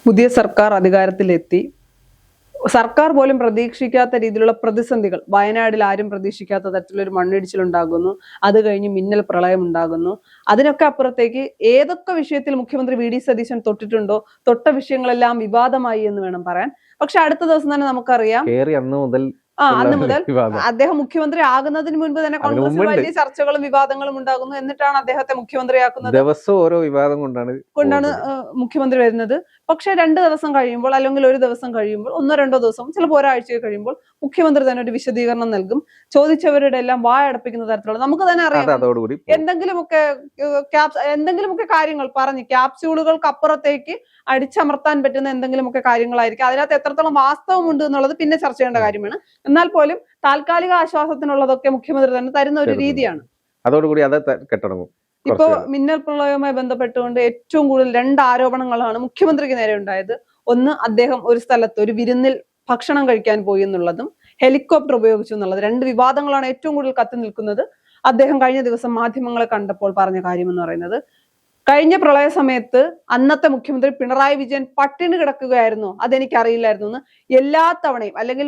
പുതിയ സർക്കാർ അധികാരത്തിലെത്തി. സർക്കാർ പോലും പ്രതീക്ഷിക്കാത്ത രീതിയിലുള്ള പ്രതിസന്ധികൾ, വയനാട്ടിൽ ആരും പ്രതീക്ഷിക്കാത്ത തരത്തിലൊരു മണ്ണിടിച്ചിലുണ്ടാകുന്നു, അത് കഴിഞ്ഞ് മിന്നൽ പ്രളയം ഉണ്ടാകുന്നു. അതിനൊക്കെ അപ്പുറത്തേക്ക് ഏതൊക്കെ വിഷയത്തിൽ മുഖ്യമന്ത്രി വി.ഡി. സതീശൻ തൊട്ടിട്ടുണ്ടോ, തൊട്ട വിഷയങ്ങളെല്ലാം വിവാദമായി എന്ന് വേണം പറയാൻ. പക്ഷെ അടുത്ത ദിവസം തന്നെ നമുക്കറിയാം, അന്ന് മുതൽ അദ്ദേഹം മുഖ്യമന്ത്രി ആകുന്നതിന് മുൻപ് തന്നെ കോൺഗ്രസിൽ വലിയ ചർച്ചകളും വിവാദങ്ങളും ഉണ്ടാകുന്നു. എന്നിട്ടാണ് അദ്ദേഹത്തെ മുഖ്യമന്ത്രിയാക്കുന്നത്. ദിവസം ഓരോ വിവാദം കൊണ്ടാണ് മുഖ്യമന്ത്രി വരുന്നത്. പക്ഷെ 2 ദിവസം കഴിയുമ്പോൾ, അല്ലെങ്കിൽ ഒരു ദിവസം കഴിയുമ്പോൾ, 1-2 ദിവസം, ചിലപ്പോൾ ഒരാഴ്ച കഴിയുമ്പോൾ മുഖ്യമന്ത്രി തന്നെ ഒരു വിശദീകരണം നൽകും. ചോദിച്ചവരുടെ എല്ലാം വായടപ്പിക്കുന്ന തരത്തിലുള്ള, നമുക്ക് തന്നെ അറിയാം, എന്തെങ്കിലുമൊക്കെ കാര്യങ്ങൾ പറഞ്ഞ് ക്യാപ്സ്യൂളുകൾക്ക് അപ്പുറത്തേക്ക് അടിച്ചമർത്താൻ പറ്റുന്ന എന്തെങ്കിലുമൊക്കെ കാര്യങ്ങളായിരിക്കും. അതിനകത്ത് എത്രത്തോളം വാസ്തവമുണ്ട് എന്നുള്ളത് പിന്നെ ചർച്ച ചെയ്യേണ്ട കാര്യമാണ്. എന്നാൽ പോലും താൽക്കാലിക ആശ്വാസത്തിനുള്ളതൊക്കെ മുഖ്യമന്ത്രി തന്നെ തരുന്ന ഒരു രീതിയാണ്. അതോടുകൂടി അത് കെട്ടടങ്ങും. ഇപ്പോ മിന്നൽ പ്രളയവുമായി ബന്ധപ്പെട്ടുകൊണ്ട് ഏറ്റവും കൂടുതൽ 2 ആരോപണങ്ങളാണ് മുഖ്യമന്ത്രിക്ക് നേരെ ഉണ്ടായത്. ഒന്ന്, അദ്ദേഹം ഒരു സ്ഥലത്ത് ഒരു വിരുന്നിൽ ഭക്ഷണം കഴിക്കാൻ പോയി എന്നുള്ളതും ഹെലികോപ്റ്റർ ഉപയോഗിച്ചു എന്നുള്ളത്. 2 വിവാദങ്ങളാണ് ഏറ്റവും കൂടുതൽ കത്തി നിൽക്കുന്നത്. അദ്ദേഹം കഴിഞ്ഞ ദിവസം മാധ്യമങ്ങളെ കണ്ടപ്പോൾ പറഞ്ഞ കാര്യം എന്ന് പറയുന്നത്, കഴിഞ്ഞ പ്രളയ സമയത്ത് അന്നത്തെ മുഖ്യമന്ത്രി പിണറായി വിജയൻ പട്ടിണി കിടക്കുകയായിരുന്നു, അതെനിക്കറിയില്ലായിരുന്നു എന്ന്. എല്ലാ തവണയും, അല്ലെങ്കിൽ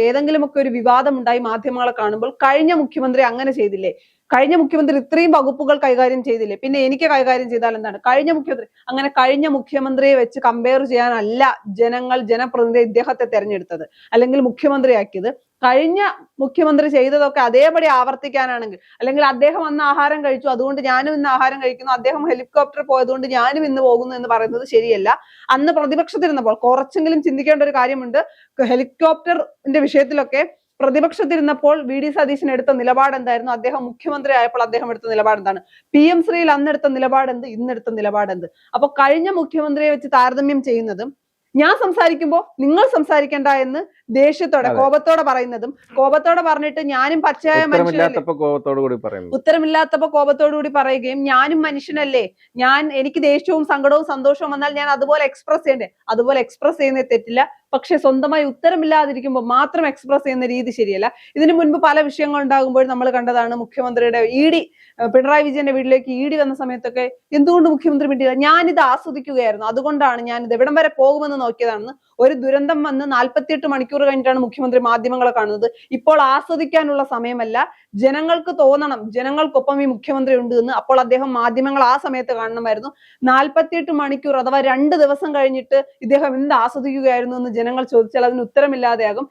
ഏതെങ്കിലുമൊക്കെ ഒരു വിവാദം ഉണ്ടായി മാധ്യമങ്ങളെ കാണുമ്പോൾ, കഴിഞ്ഞ മുഖ്യമന്ത്രി അങ്ങനെ ചെയ്തില്ലേ, കഴിഞ്ഞ മുഖ്യമന്ത്രി ഇത്രയും വകുപ്പുകൾ കൈകാര്യം ചെയ്തില്ലേ, പിന്നെ എനിക്ക് കൈകാര്യം ചെയ്താൽ എന്താണ്, കഴിഞ്ഞ മുഖ്യമന്ത്രി, അങ്ങനെ കഴിഞ്ഞ മുഖ്യമന്ത്രിയെ വെച്ച് കമ്പയർ ചെയ്യാനല്ല ജനപ്രതിനിധി ഇദ്ദേഹത്തെ തെരഞ്ഞെടുത്തത് അല്ലെങ്കിൽ മുഖ്യമന്ത്രിയാക്കിയത്. കഴിഞ്ഞ മുഖ്യമന്ത്രി ചെയ്തതൊക്കെ അതേപടി ആവർത്തിക്കാനാണെങ്കിൽ, അല്ലെങ്കിൽ അദ്ദേഹം അന്ന് ആഹാരം കഴിച്ചു അതുകൊണ്ട് ഞാനും ഇന്ന് ആഹാരം കഴിക്കുന്നു, അദ്ദേഹം ഹെലികോപ്റ്റർ പോയതുകൊണ്ട് ഞാനും ഇന്ന് പോകുന്നു എന്ന് പറയുന്നത് ശരിയല്ല. അന്ന് പ്രതിപക്ഷത്തിരുന്നപ്പോൾ കുറച്ചെങ്കിലും ചിന്തിക്കേണ്ട ഒരു കാര്യമുണ്ട്. ഹെലികോപ്റ്ററിന്റെ വിഷയത്തിലൊക്കെ പ്രതിപക്ഷത്തിരുന്നപ്പോൾ വി.ഡി. സതീശൻ എടുത്ത നിലപാട് എന്തായിരുന്നു, അദ്ദേഹം മുഖ്യമന്ത്രി ആയപ്പോൾ അദ്ദേഹം എടുത്ത നിലപാട് എന്താണ്, PM ശ്രീയിൽ അന്നെടുത്ത നിലപാട് എന്ത്, ഇന്നെടുത്ത നിലപാട് എന്ത്. അപ്പൊ കഴിഞ്ഞ മുഖ്യമന്ത്രിയെ വെച്ച് താരതമ്യം ചെയ്യുന്നതും, ഞാൻ സംസാരിക്കുമ്പോൾ നിങ്ങൾ സംസാരിക്കണ്ട എന്ന് ദേഷ്യത്തോടെ കോപത്തോടെ പറയുന്നതും, കോപത്തോടെ പറഞ്ഞിട്ട് ഞാനും പച്ചയായ ഉത്തരമില്ലാത്തപ്പോ കോപത്തോടു കൂടി പറയുകയും, ഞാനും മനുഷ്യനല്ലേ, എനിക്ക് ദേഷ്യവും സങ്കടവും സന്തോഷവും വന്നാൽ ഞാൻ അതുപോലെ എക്സ്പ്രസ് ചെയ്യണ്ടേ, അതുപോലെ എക്സ്പ്രസ് ചെയ്യുന്നത് തെറ്റില്ല. പക്ഷെ സ്വന്തമായി ഉത്തരമില്ലാതിരിക്കുമ്പോൾ മാത്രം എക്സ്പ്രസ് ചെയ്യുന്ന രീതി ശരിയല്ല. ഇതിനു മുൻപ് പല വിഷയങ്ങൾ ഉണ്ടാകുമ്പോൾ നമ്മൾ കണ്ടതാണ്, മുഖ്യമന്ത്രിയുടെ പിണറായി വിജയന്റെ വീട്ടിലേക്ക് ED വന്ന സമയത്തൊക്കെ എന്തുകൊണ്ട് മുഖ്യമന്ത്രി മിണ്ടിയില്ല, ഞാനിത് ആസ്വദിക്കുകയായിരുന്നു, അതുകൊണ്ടാണ് ഞാനിത് എവിടം വരെ പോകുമെന്ന് നോക്കിയതാണെന്ന്. ഒരു ദുരന്തം വന്ന് 48 മണിക്കൂർ കഴിഞ്ഞിട്ടാണ് മുഖ്യമന്ത്രി മാധ്യമങ്ങളെ കാണുന്നത്. ഇപ്പോൾ ആസ്വദിക്കാനുള്ള സമയമല്ല, ജനങ്ങൾക്ക് തോന്നണം ജനങ്ങൾക്കൊപ്പം ഈ മുഖ്യമന്ത്രി ഉണ്ട് എന്ന്. അപ്പോൾ അദ്ദേഹം മാധ്യമങ്ങൾ ആ സമയത്ത് കാണണമായിരുന്നു. 48 മണിക്കൂർ അഥവാ 2 ദിവസം കഴിഞ്ഞിട്ട് ഇദ്ദേഹം എന്ത് ആസ്വദിക്കുകയായിരുന്നു എന്ന് ജനങ്ങൾ ചോദിച്ചാൽ അതിന് ഉത്തരമില്ലാതെയാകും.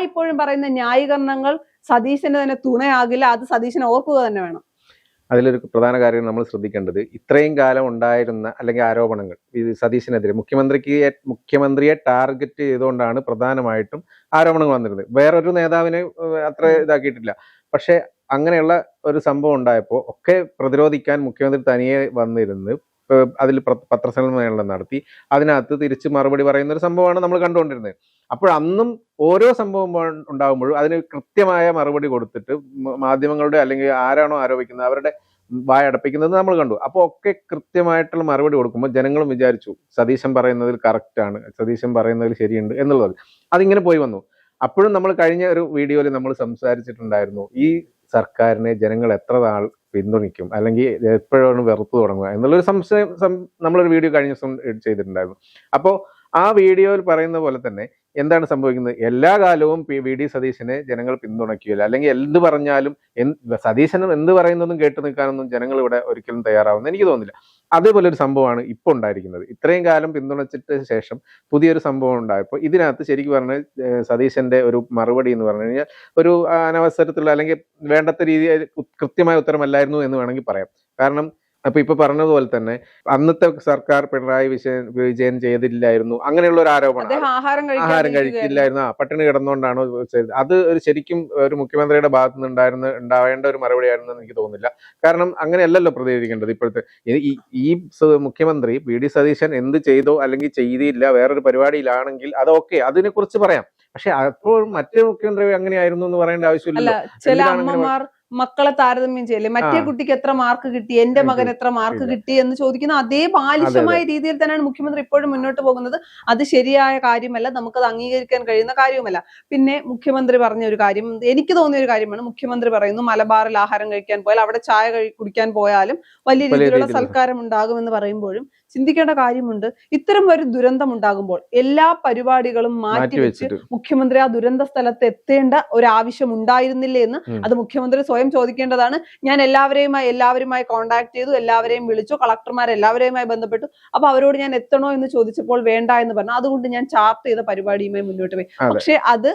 ഇപ്പോഴും പറയുന്ന ന്യായീകരണങ്ങൾ സതീശന് തന്നെ തുണയാകില്ല. അത് സതീശനെ ഓർക്കുക തന്നെ വേണം. അതിലൊരു പ്രധാന കാര്യം നമ്മൾ ശ്രദ്ധിക്കേണ്ടത്, ഇത്രയും കാലം ഉണ്ടായിരുന്ന അല്ലെങ്കിൽ ആരോപണങ്ങൾ ഇത് സതീശനെതിരെ മുഖ്യമന്ത്രിയെ ടാർഗറ്റ് ചെയ്തുകൊണ്ടാണ് പ്രധാനമായിട്ടും ആരോപണങ്ങൾ വന്നിരുന്നത്. വേറൊരു നേതാവിനെ അത്ര ഇതാക്കിയിട്ടില്ല. പക്ഷെ അങ്ങനെയുള്ള ഒരു സംഭവം ഉണ്ടായപ്പോൾ ഒക്കെ പ്രതിരോധിക്കാൻ മുഖ്യമന്ത്രി തനിയെ വന്നിരുന്ന് അതിൽ പത്രസമ്മേളനം നടത്തി അതിനകത്ത് തിരിച്ച് മറുപടി പറയുന്ന ഒരു സംഭവമാണ് നമ്മൾ കണ്ടുകൊണ്ടിരുന്നത്. അപ്പോൾ അന്നും ഓരോ സംഭവം ഉണ്ടാകുമ്പോഴും അതിന് കൃത്യമായ മറുപടി കൊടുത്തിട്ട് മാധ്യമങ്ങളുടെ അല്ലെങ്കിൽ ആരാണോ ആരോപിക്കുന്നത് അവരുടെ വായടപ്പിക്കുന്നത് നമ്മൾ കണ്ടു. അപ്പോൾ ഒക്കെ കൃത്യമായിട്ടുള്ള മറുപടി കൊടുക്കുമ്പോൾ ജനങ്ങളും വിചാരിച്ചു സതീശൻ പറയുന്നതിൽ കറക്റ്റാണ്, സതീശൻ പറയുന്നതിൽ ശരിയുണ്ട് എന്നുള്ളത്. അതിങ്ങനെ പോയി വന്നു. അപ്പോഴും നമ്മൾ കഴിഞ്ഞ ഒരു വീഡിയോയിൽ നമ്മൾ സംസാരിച്ചിട്ടുണ്ടായിരുന്നു, ഈ സർക്കാരിനെ ജനങ്ങൾ എത്ര നാൾ പിന്തുണയ്ക്കും, അല്ലെങ്കിൽ എപ്പോഴാണ് വെറുപ്പ് തുടങ്ങുക എന്നുള്ളൊരു സംശയം നമ്മളൊരു വീഡിയോ കഴിഞ്ഞ ദിവസം ചെയ്തിട്ടുണ്ടായിരുന്നു. അപ്പോൾ ആ വീഡിയോയിൽ പറയുന്ന പോലെ തന്നെ എന്താണ് സംഭവിക്കുന്നത്, എല്ലാ കാലവും വി.ഡി. സതീശനെ ജനങ്ങൾ പിന്തുണയ്ക്കുകയില്ല, അല്ലെങ്കിൽ എന്ത് പറഞ്ഞാലും സതീശനും എന്ത് പറയുന്നതും കേട്ടു നിൽക്കാനൊന്നും ജനങ്ങൾ ഇവിടെ ഒരിക്കലും തയ്യാറാവുമെന്ന് എനിക്ക് തോന്നുന്നില്ല. അതേപോലെ ഒരു സംഭവമാണ് ഇപ്പോൾ ഉണ്ടായിരിക്കുന്നത്. ഇത്രയും കാലം പിന്തുണച്ചിട്ട് ശേഷം പുതിയൊരു സംഭവം ഉണ്ടായപ്പോൾ ഇതിനകത്ത് ശരിക്കും പറഞ്ഞാൽ സതീശന്റെ ഒരു മറുപടി എന്ന് പറഞ്ഞു കഴിഞ്ഞാൽ ഒരു അനവസരത്തിലുള്ള അല്ലെങ്കിൽ വേണ്ടത്ര രീതിയിൽ കൃത്യമായ ഉത്തരമല്ലായിരുന്നു എന്ന് വേണമെങ്കിൽ പറയാം. കാരണം ഇപ്പൊ പറഞ്ഞതുപോലെ തന്നെ അന്നത്തെ സർക്കാർ പിണറായി വിജയൻ ചെയ്തില്ലായിരുന്നു അങ്ങനെയുള്ള ഒരു ആരോപണം, ആഹാരം കഴിക്കില്ലായിരുന്നു, പട്ടിണി കിടന്നുകൊണ്ടാണോ ചെയ്തത്, അത് ഒരു ശരിക്കും ഒരു മുഖ്യമന്ത്രിയുടെ ഭാഗത്തു നിന്ന് ഉണ്ടാവേണ്ട ഒരു മറുപടിയായിരുന്നു എന്ന് എനിക്ക് തോന്നുന്നില്ല. കാരണം അങ്ങനെയല്ലല്ലോ പ്രതികരിക്കേണ്ടത്. ഇപ്പോഴത്തെ ഈ മുഖ്യമന്ത്രി വി.ഡി. സതീശൻ എന്ത് ചെയ്തോ അല്ലെങ്കിൽ ചെയ്തില്ല വേറൊരു പരിപാടിയിലാണെങ്കിൽ അതൊക്കെ അതിനെ കുറിച്ച് പറയാം. പക്ഷെ അപ്പോൾ മറ്റേ മുഖ്യമന്ത്രി അങ്ങനെയായിരുന്നു എന്ന് പറയേണ്ട ആവശ്യമില്ല. മക്കളെ താരതമ്യം ചെയ്യല്ലേ, മറ്റേ കുട്ടിക്ക് എത്ര മാർക്ക് കിട്ടി, എന്റെ മകൻ എത്ര മാർക്ക് കിട്ടി എന്ന് ചോദിക്കുന്ന അതേ ബാലിശമായ രീതിയിൽ തന്നെയാണ് മുഖ്യമന്ത്രി ഇപ്പോഴും മുന്നോട്ട് പോകുന്നത്. അത് ശരിയായ കാര്യമല്ല, നമുക്കത് അംഗീകരിക്കാൻ കഴിയുന്ന കാര്യവുമല്ല. പിന്നെ മുഖ്യമന്ത്രി പറഞ്ഞ ഒരു കാര്യം, എനിക്ക് തോന്നിയ ഒരു കാര്യമാണ്, മുഖ്യമന്ത്രി പറയുന്നു മലബാറിൽ ആഹാരം കഴിക്കാൻ പോയാൽ, അവിടെ ചായ കുടിക്കാൻ പോയാലും വലിയ രീതിയിലുള്ള സൽക്കാരം ഉണ്ടാകുമെന്ന് പറയുമ്പോഴും ചിന്തിക്കേണ്ട കാര്യമുണ്ട്. ഇത്തരം ഒരു ദുരന്തം ഉണ്ടാകുമ്പോൾ എല്ലാ പരിപാടികളും മാറ്റിവെച്ച് മുഖ്യമന്ത്രി ആ ദുരന്ത സ്ഥലത്ത് എത്തേണ്ട ഒരു ആവശ്യം ഉണ്ടായിരുന്നില്ലേ എന്ന് അത് മുഖ്യമന്ത്രി സ്വയം ചോദിക്കേണ്ടതാണ്. ഞാൻ എല്ലാവരുമായി കോൺടാക്ട് ചെയ്തു, എല്ലാവരെയും വിളിച്ചു, കളക്ടർമാരെല്ലാവരെയുമായി ബന്ധപ്പെട്ടു. അപ്പൊ അവരോട് ഞാൻ എത്തണോ എന്ന് ചോദിച്ചപ്പോൾ വേണ്ട എന്ന് പറഞ്ഞു. അതുകൊണ്ട് ഞാൻ ചാർട്ട് ചെയ്ത പരിപാടിയുമായി മുന്നോട്ട് പോയി. പക്ഷെ അത്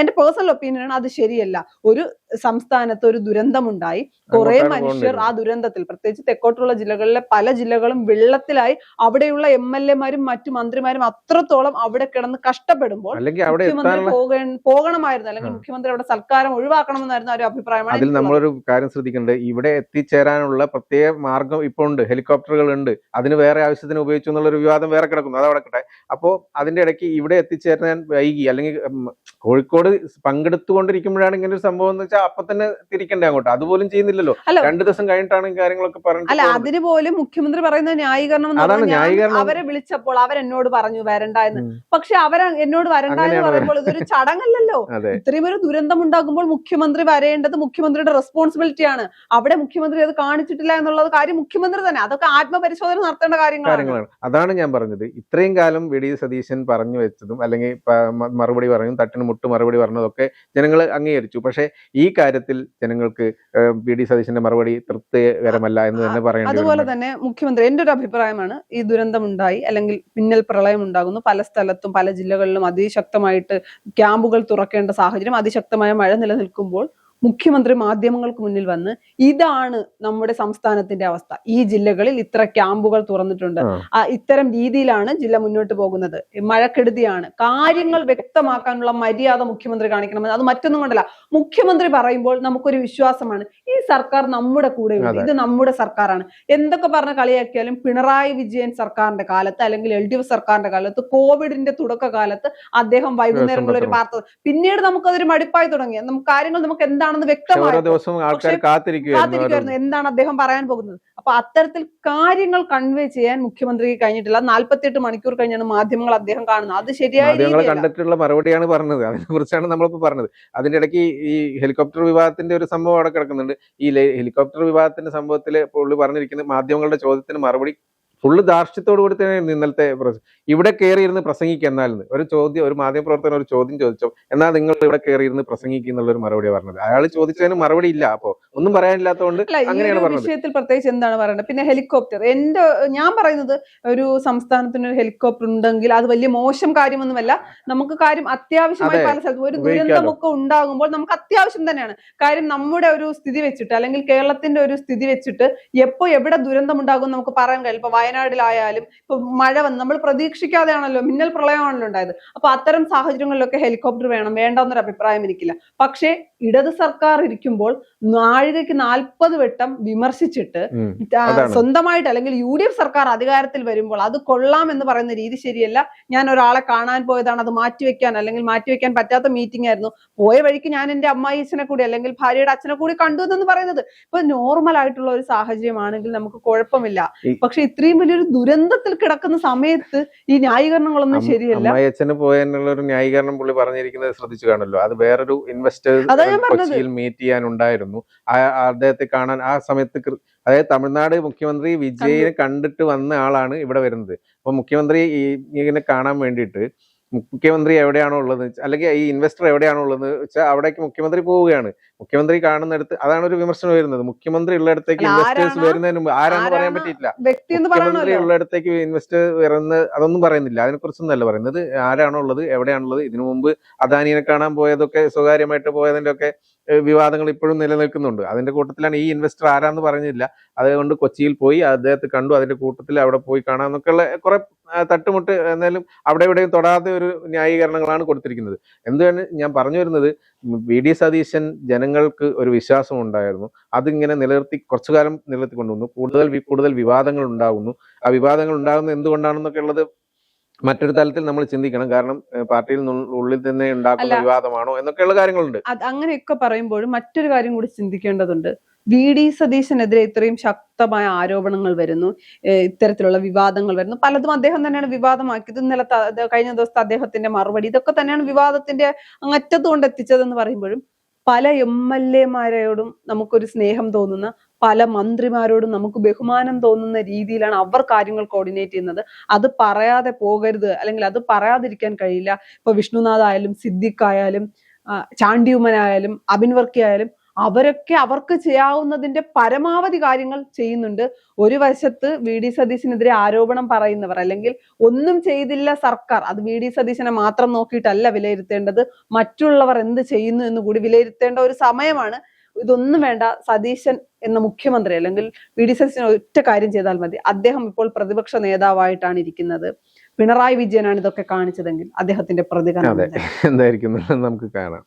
എന്റെ പേഴ്സണൽ ഒപ്പീനിയൻ ആണ്, അത് ശരിയല്ല. ഒരു സംസ്ഥാനത്ത് ഒരു ദുരന്തമുണ്ടായി, കുറെ മനുഷ്യർ ആ ദുരന്തത്തിൽ, പ്രത്യേകിച്ച് തെക്കോട്ടുള്ള ജില്ലകളിലെ പല ജില്ലകളും വെള്ളത്തിലായി. അവിടെയുള്ള MLA-മാരും മറ്റു മന്ത്രിമാരും അത്രത്തോളം അവിടെ കിടന്ന് കഷ്ടപ്പെടുമ്പോൾ മുഖ്യമന്ത്രി പോകണമായിരുന്നു, അല്ലെങ്കിൽ മുഖ്യമന്ത്രി അവിടെ സൽക്കാരം ഒഴിവാക്കണമെന്നായിരുന്നു ഒരു അഭിപ്രായമാണ്. അതിൽ നമ്മളൊരു കാര്യം ശ്രദ്ധിക്കേണ്ടത്, ഇവിടെ എത്തിച്ചേരാനുള്ള പ്രത്യേക മാർഗം ഇപ്പോൾ ഉണ്ട്, ഹെലികോപ്റ്ററുകൾ ഉണ്ട്, അതിന് വേറെ ആവശ്യത്തിന് ഉപയോഗിച്ചു എന്നുള്ളൊരു വിവാദം വേറെ കിടക്കുന്നു, അത് അവിടെ കിട്ടെ. അപ്പോൾ അതിന്റെ ഇടയ്ക്ക് ഇവിടെ എത്തിച്ചേരാൻ വൈകി, അല്ലെങ്കിൽ കോഴിക്കോട് പങ്കെടുത്തുകൊണ്ടിരിക്കുമ്പോഴാണ് ഇങ്ങനെ ഒരു സംഭവം എന്ന് വെച്ചാൽ അപ്പൊ തന്നെ തിരിക്കണ്ടേ അങ്ങോട്ട്, അതുപോലും ചെയ്യുന്നില്ലല്ലോ. 2 ദിവസം കഴിഞ്ഞിട്ടാണ് കാര്യങ്ങളൊക്കെ പറഞ്ഞത്. അല്ല, അതിന് പോലും മുഖ്യമന്ത്രി പറയുന്ന ന്യായീകരണം, അവരെ വിളിച്ചപ്പോൾ അവരെന്നോട് പറഞ്ഞു വരണ്ട എന്ന്. പക്ഷെ എന്നോട് വരണ്ട എന്ന് പറയുമ്പോൾ ഇതൊരു ചടങ്ങല്ലല്ലോ. ഇത്രയും ഒരു ദുരന്തം ഉണ്ടാകുമ്പോൾ മുഖ്യമന്ത്രി വരേണ്ടത് മുഖ്യമന്ത്രിയുടെ റെസ്പോൺസിബിലിറ്റിയാണ്. അവിടെ മുഖ്യമന്ത്രി അത് കാണിച്ചിട്ടില്ല എന്നുള്ളത് കാര്യം മുഖ്യമന്ത്രി തന്നെ, അതൊക്കെ ആത്മപരിശോധന നടത്തേണ്ട കാര്യങ്ങളാണ്. അതാണ് ഞാൻ പറഞ്ഞത്. ഇത്രയും കാലം VD സതീശൻ പറഞ്ഞു വെച്ചതും അല്ലെങ്കിൽ മറുപടി പറയും, തട്ടിന് മുട്ട് മറുപടി പറഞ്ഞതൊക്കെ ജനങ്ങൾ അംഗീകരിച്ചു. പക്ഷെ ഈ കാര്യത്തിൽ ജനങ്ങൾക്ക് VD സതീശന്റെ മറുപടി തൃപ്തികരമല്ല എന്ന് തന്നെ പറയേണ്ടി. അതുപോലെ തന്നെ മുഖ്യമന്ത്രി, എന്റെ ഒരു അഭിപ്രായമാണ്, ഈ ദുരന്തമുണ്ടായി അല്ലെങ്കിൽ മിന്നൽ പ്രളയം ഉണ്ടാകുന്നു, പല സ്ഥലത്തും പല ജില്ലകളിലും അതിശക്തമായിട്ട് ക്യാമ്പുകൾ തുറക്കേണ്ട സാഹചര്യം, അതിശക്തമായ മഴ നിലനിൽക്കുമ്പോൾ മുഖ്യമന്ത്രി മാധ്യമങ്ങൾക്ക് മുന്നിൽ വന്ന് ഇതാണ് നമ്മുടെ സംസ്ഥാനത്തിന്റെ അവസ്ഥ, ഈ ജില്ലകളിൽ ഇത്ര ക്യാമ്പുകൾ തുറന്നിട്ടുണ്ട്, ഇത്തരം രീതിയിലാണ് ജില്ല മുന്നോട്ട് പോകുന്നത്, മഴക്കെടുതിയാണ്, കാര്യങ്ങൾ വ്യക്തമാക്കാനുള്ള മര്യാദ മുഖ്യമന്ത്രി കാണിക്കണമെന്ന്. അത് മറ്റൊന്നും കൊണ്ടല്ല, മുഖ്യമന്ത്രി പറയുമ്പോൾ നമുക്കൊരു വിശ്വാസമാണ്, ഈ സർക്കാർ നമ്മുടെ കൂടെയുണ്ട്, ഇത് നമ്മുടെ സർക്കാരാണ്. എന്തൊക്കെ പറഞ്ഞ് കളിയാക്കിയാലും പിണറായി വിജയൻ സർക്കാരിന്റെ കാലത്ത് അല്ലെങ്കിൽ LDF സർക്കാരിന്റെ കാലത്ത്, കോവിഡിന്റെ തുടക്കകാലത്ത് അദ്ദേഹം വൈകുന്നേരങ്ങളിൽ ഒരു വാർത്ത, പിന്നീട് നമുക്കതൊരു മടുപ്പായി തുടങ്ങി. കാര്യങ്ങൾ നമുക്ക് എന്താണ് കാത്തിരിക്കുമായിരുന്നു, എന്താണ് അദ്ദേഹം പറയാൻ പോകുന്നത്. അപ്പൊ അത്തരത്തിൽ കാര്യങ്ങൾ കൺവേ ചെയ്യാൻ മുഖ്യമന്ത്രിക്ക് കഴിഞ്ഞിട്ടില്ല. 48 മണിക്കൂർ കഴിഞ്ഞാണ് മാധ്യമങ്ങൾ അദ്ദേഹം കാണുന്നത്. അത് ശരിയായ കണ്ടിട്ടുള്ള മറുപടിയാണ് പറഞ്ഞത്, അതിനെ കുറിച്ചാണ് നമ്മളിപ്പോ പറഞ്ഞത്. അതിന്റെ ഇടയ്ക്ക് ഈ ഹെലികോപ്റ്റർ വിവാദത്തിന്റെ ഒരു സംഭവം അവിടെ കിടക്കുന്നുണ്ട്. ഈ ഹെലികോപ്റ്റർ വിവാദത്തിന്റെ സംഭവത്തിൽ പുള്ളി പറഞ്ഞിരിക്കുന്നത് മാധ്യമങ്ങളുടെ ചോദ്യത്തിന് മറുപടി ഫുള്ള് ധാർഷ്ട്യത്തോടു കൂടി തന്നെ ഇന്നലത്തെ ഇവിടെ കയറിയിരുന്ന് പ്രസംഗിക്കുക. എന്നാലും ഒരു മാധ്യമപ്രവർത്തകൻ ഒരു ചോദ്യം ചോദിച്ചോ, എന്നാൽ നിങ്ങൾ ഇവിടെ കയറിയിരുന്ന് പ്രസംഗിക്കുക എന്നുള്ള ഒരു മറുപടി പറഞ്ഞത്. അയാൾ ചോദിച്ചതിന് മറുപടി ഇല്ല, അപ്പോ ഒന്നും പറയാനില്ലാത്തതുകൊണ്ട് അങ്ങനെയാണ് പറഞ്ഞത്. വിഷയത്തിൽ പ്രത്യേകിച്ച് എന്താണ് പറയേണ്ടത്? പിന്നെ ഹെലികോപ്റ്റർ, ഞാൻ പറയുന്നത്, ഒരു സംസ്ഥാനത്തിന് ഒരു ഹെലികോപ്റ്റർ ഉണ്ടെങ്കിൽ അത് വലിയ മോശം കാര്യമൊന്നുമല്ല. നമുക്ക് കാര്യം അത്യാവശ്യമായി പല സ്ഥലത്തും ഒരു ദുരന്തമൊക്കെ ഉണ്ടാകുമ്പോൾ നമുക്ക് അത്യാവശ്യം തന്നെയാണ്. കാര്യം നമ്മുടെ ഒരു സ്ഥിതി വെച്ചിട്ട്, അല്ലെങ്കിൽ കേരളത്തിന്റെ ഒരു സ്ഥിതി വെച്ചിട്ട് എപ്പോ എവിടെ ദുരന്തം ഉണ്ടാകും നമുക്ക് പറയാൻ കഴിയും. ഇപ്പൊ വയനാട്ടിലായാലും ഇപ്പൊ മഴ വന്ന് നമ്മൾ പ്രതീക്ഷിക്കാതെയാണല്ലോ, മിന്നൽ പ്രളയമാണല്ലോ ഉണ്ടായത്. അപ്പൊ അത്തരം സാഹചര്യങ്ങളിലൊക്കെ ഹെലികോപ്റ്റർ വേണ്ട എന്നൊരു അഭിപ്രായം എനിക്കില്ല. പക്ഷേ ഇടത് സർക്കാർ ഇരിക്കുമ്പോൾ നാഴികയ്ക്ക് 40 വട്ടം വിമർശിച്ചിട്ട് സ്വന്തമായിട്ട്, അല്ലെങ്കിൽ UDF സർക്കാർ അധികാരത്തിൽ വരുമ്പോൾ അത് കൊള്ളാം എന്ന് പറയുന്ന രീതി ശരിയല്ല. ഞാൻ ഒരാളെ കാണാൻ പോയതാണ്, അത് മാറ്റിവെക്കാൻ പറ്റാത്ത മീറ്റിംഗ് ആയിരുന്നു, പോയ വഴിക്ക് ഞാൻ എന്റെ അമ്മായി അച്ഛനെ കൂടി അല്ലെങ്കിൽ ഭാര്യയുടെ അച്ഛനെ കൂടി കണ്ടു എന്ന് പറയുന്നത് ഇപ്പൊ നോർമൽ ആയിട്ടുള്ള ഒരു സാഹചര്യമാണെങ്കിൽ നമുക്ക് കുഴപ്പമില്ല. പക്ഷെ ഇത്രയും വലിയൊരു ദുരന്തത്തിൽ കിടക്കുന്ന സമയത്ത് ഈ ന്യായീകരണങ്ങളൊന്നും ശരിയല്ല. അച്ഛന് പോയെന്നുള്ള ഒരു ന്യായീകരണം പുള്ളി പറഞ്ഞിരിക്കുന്നത് ശ്രദ്ധിച്ചു കാണല്ലോ. അത് വേറൊരു ഇൻവെസ്റ്റർ കൊച്ചിയിൽ മീറ്റ് ചെയ്യാനുണ്ടായിരുന്നു, അദ്ദേഹത്തെ കാണാൻ ആ സമയത്ത്. അതായത് തമിഴ്നാട് മുഖ്യമന്ത്രി വിജയനെ കണ്ടിട്ട് വന്ന ആളാണ് ഇവിടെ വരുന്നത്. അപ്പൊ മുഖ്യമന്ത്രി ഇങ്ങനെ കാണാൻ വേണ്ടിയിട്ട് മുഖ്യമന്ത്രി എവിടെയാണോ ഉള്ളത്, അല്ലെങ്കിൽ ഈ ഇൻവെസ്റ്റർ എവിടെയാണോ ഉള്ളത് വെച്ചാൽ അവിടേക്ക് മുഖ്യമന്ത്രി പോവുകയാണ്. മുഖ്യമന്ത്രി കാണുന്നിടത്ത്, അതാണ് ഒരു വിമർശനം വരുന്നത്. മുഖ്യമന്ത്രി ഉള്ളിടത്തേക്ക് ഇൻവെസ്റ്റേഴ്സ് വരുന്നതിന് മുമ്പ് ആരാണെന്ന് പറയാൻ പറ്റിയില്ല. മുഖ്യമന്ത്രി ഉള്ളിടത്തേക്ക് ഇൻവെസ്റ്റർ വരുന്നത് അതൊന്നും പറയുന്നില്ല, അതിനെക്കുറിച്ചൊന്നും അല്ല പറയുന്നത്. ആരാണോ ഉള്ളത്, എവിടെയാണുള്ളത്. ഇതിനു മുമ്പ് അദാനിയെ കാണാൻ പോയതൊക്കെ, സ്വകാര്യമായിട്ട് പോയതിന്റെ ഒക്കെ വിവാദങ്ങൾ ഇപ്പോഴും നിലനിൽക്കുന്നുണ്ട്. അതിന്റെ കൂട്ടത്തിലാണ് ഈ ഇൻവെസ്റ്റർ ആരാന്ന് പറഞ്ഞില്ല. അതുകൊണ്ട് കൊച്ചിയിൽ പോയി അദ്ദേഹത്തെ കണ്ടു, അതിന്റെ കൂട്ടത്തിൽ അവിടെ പോയി കാണാന്നൊക്കെയുള്ള കുറെ തട്ടുമുട്ട്, എന്നാലും അവിടെ ഇവിടെയും തൊടാത്ത ഒരു ന്യായീകരണങ്ങളാണ് കൊടുത്തിരിക്കുന്നത്. എന്താണ് ഞാൻ പറഞ്ഞു വരുന്നത്, VD സതീശൻ ജനങ്ങൾക്ക് ഒരു വിശ്വാസം ഉണ്ടായിരുന്നു, അതിങ്ങനെ കുറച്ചു കാലം നിലനിർത്തി കൊണ്ടുവന്നു. കൂടുതൽ വിവാദങ്ങൾ ഉണ്ടാകുന്നു. ആ വിവാദങ്ങൾ ഉണ്ടാകുന്നത് എന്തുകൊണ്ടാണെന്നൊക്കെ ഉള്ളത് മറ്റൊരു തലത്തിൽ നമ്മൾ ചിന്തിക്കണം. കാരണം പാർട്ടിയിൽ ഉള്ളിൽ തന്നെ ഉണ്ടാക്കുന്ന വിവാദമാണോ എന്നൊക്കെയുള്ള കാര്യങ്ങളുണ്ട്. അങ്ങനെയൊക്കെ പറയുമ്പോഴും മറ്റൊരു കാര്യം കൂടി ചിന്തിക്കേണ്ടതുണ്ട്. VD സതീശനെതിരെ ഇത്രയും ശക്തമായ ആരോപണങ്ങൾ വരുന്നു, ഇത്തരത്തിലുള്ള വിവാദങ്ങൾ വരുന്നു. പലതും അദ്ദേഹം തന്നെയാണ് വിവാദമാക്കിയത്. ഇന്നലത്തെ കഴിഞ്ഞ ദിവസത്തെ അദ്ദേഹത്തിന്റെ മറുപടി, ഇതൊക്കെ തന്നെയാണ് വിവാദത്തിന്റെ അങ്ങറ്റത്ത് കൊണ്ട് എത്തിച്ചതെന്ന് പറയുമ്പോഴും പല MLA-മാരോടും നമുക്കൊരു സ്നേഹം തോന്നുന്ന പല മന്ത്രിമാരോടും നമുക്ക് ബഹുമാനം തോന്നുന്ന രീതിയിലാണ് അവർ കാര്യങ്ങൾ കോർഡിനേറ്റ് ചെയ്യുന്നത്. അത് പറയാതെ പോകരുത്, അല്ലെങ്കിൽ അത് പറയാതിരിക്കാൻ കഴിയില്ല. ഇപ്പൊ വിഷ്ണുനാഥ് ആയാലും സിദ്ദിഖ് ആയാലും ചാണ്ടി ഉമ്മനായാലും അബിൻ വർക്കി ആയാലും അവരൊക്കെ അവർക്ക് ചെയ്യാവുന്നതിന്റെ പരമാവധി കാര്യങ്ങൾ ചെയ്യുന്നുണ്ട്. ഒരു വശത്ത് വി ഡി സതീശനെതിരെ ആരോപണം പറയുന്നവർ, അല്ലെങ്കിൽ ഒന്നും ചെയ്തില്ല സർക്കാർ, അത് വി ഡി സതീശനെ മാത്രം നോക്കിയിട്ടല്ല വിലയിരുത്തേണ്ടത്, മറ്റുള്ളവർ എന്ത് ചെയ്യുന്നു എന്ന് കൂടി വിലയിരുത്തേണ്ട ഒരു സമയമാണ്. ഇതൊന്നും വേണ്ട, സതീശൻ എന്ന മുഖ്യമന്ത്രി അല്ലെങ്കിൽ വി ഡി സതീശൻ ഒറ്റ കാര്യം ചെയ്താൽ മതി. അദ്ദേഹം ഇപ്പോൾ പ്രതിപക്ഷ നേതാവായിട്ടാണ് ഇരിക്കുന്നത്. പിണറായി വിജയനാണ് ഇതൊക്കെ കാണിച്ചതെങ്കിൽ അദ്ദേഹത്തിന്റെ പ്രതികരണം എന്തായിരിക്കും നമുക്ക് കാണാം.